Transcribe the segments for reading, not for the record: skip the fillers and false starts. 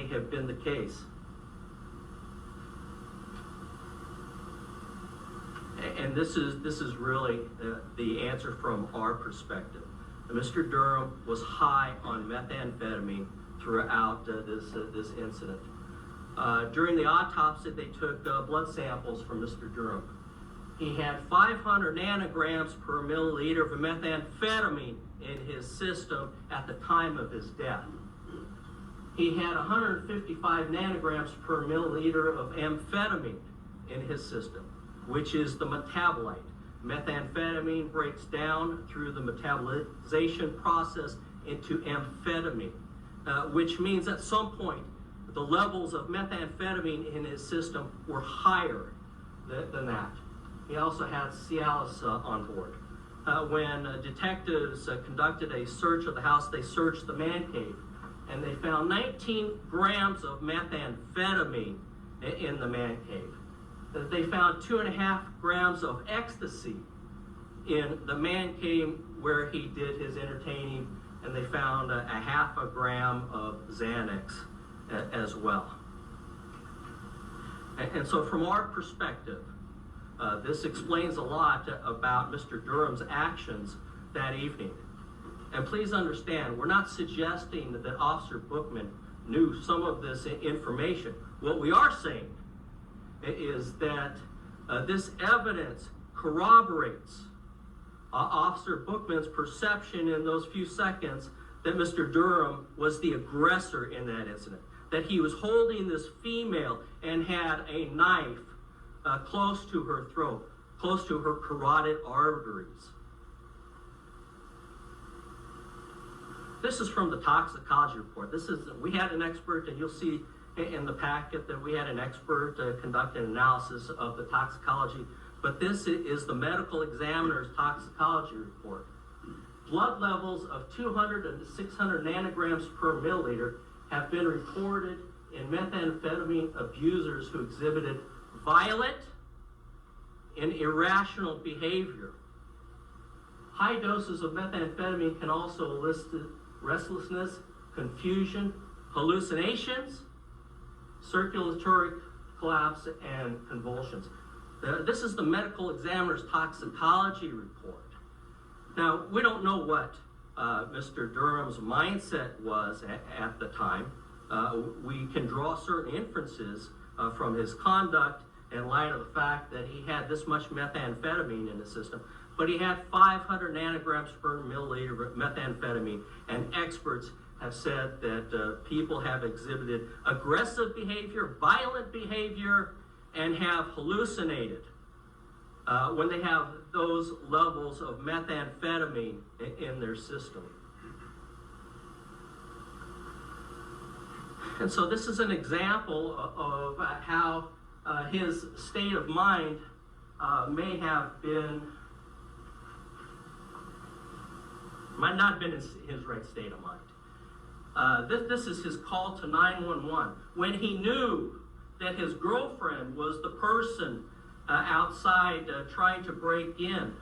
may have been the case. And this is really the answer from our perspective. Mr. Durham was high on methamphetamine throughout this incident. During the autopsy, they took blood samples from Mr. Durham. He had 500 nanograms per milliliter of methamphetamine in his system at the time of his death. He had 155 nanograms per milliliter of amphetamine in his system, which is the metabolite. Methamphetamine breaks down through the metabolization process into amphetamine, which means at some point the levels of methamphetamine in his system were higher than that. He also had Cialis on board. When detectives conducted a search of the house, they searched the man cave, and they found 19 grams of methamphetamine in the man cave. They found 2.5 grams of ecstasy in the man cave where he did his entertaining, and they found a 0.5 gram of Xanax as well. And so from our perspective, this explains a lot about Mr. Durham's actions that evening. And please understand, we're not suggesting that Officer Bookman knew some of this information. What we are saying is that this evidence corroborates Officer Bookman's perception in those few seconds that Mr. Durham was the aggressor in that incident, that he was holding this female and had a knife close to her throat, close to her carotid arteries. This is from the toxicology report. We had an expert, and you'll see in the packet that we had an expert conduct an analysis of the toxicology, but this is the medical examiner's toxicology report. Blood levels of 200 and 600 nanograms per milliliter have been reported in methamphetamine abusers who exhibited violent and irrational behavior. High doses of methamphetamine can also elicit restlessness, confusion, hallucinations, circulatory collapse, and convulsions. This is the medical examiner's toxicology report. Now, we don't know what Mr. Durham's mindset was at the time. We can draw certain inferences from his conduct in light of the fact that he had this much methamphetamine in his system, but he had 500 nanograms per milliliter of methamphetamine, and experts have said that people have exhibited aggressive behavior, violent behavior, and have hallucinated when they have those levels of methamphetamine in their system. And so this is an example of how his state of mind might not have been his right state of mind. This is his call to 911. When he knew that his girlfriend was the person outside trying to break in,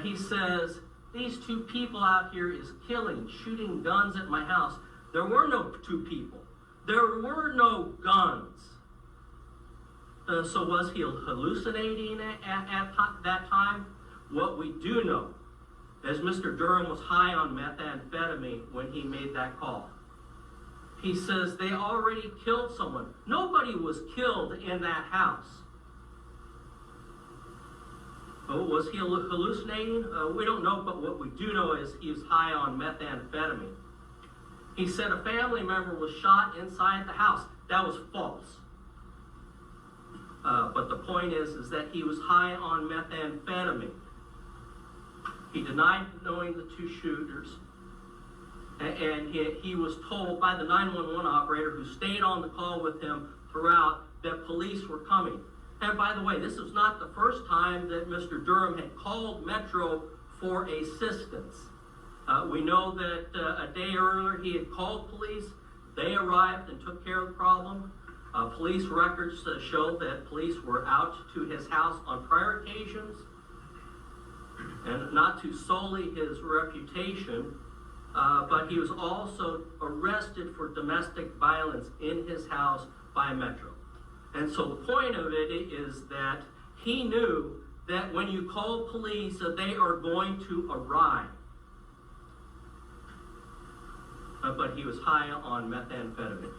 he says, "These two people out here is killing, shooting guns at my house." There were no two people. There were no guns. So was he hallucinating at that time? What we do know is Mr. Durham was high on methamphetamine when he made that call. He says they already killed someone. Nobody was killed in that house. Oh, was he hallucinating? We don't know, but what we do know is he was high on methamphetamine. He said a family member was shot inside the house. That was false. But the point is that he was high on methamphetamine. He denied knowing the two shooters, and he was told by the 911 operator who stayed on the call with him throughout that police were coming. And by the way, this was not the first time that Mr. Durham had called Metro for assistance. We know that a day earlier he had called police. They arrived and took care of the problem. Police records show that police were out to his house on prior occasions, and not to sully his reputation, but he was also arrested for domestic violence in his house by Metro. And so the point of it is that he knew that when you call police, that they are going to arrive. But he was high on methamphetamine.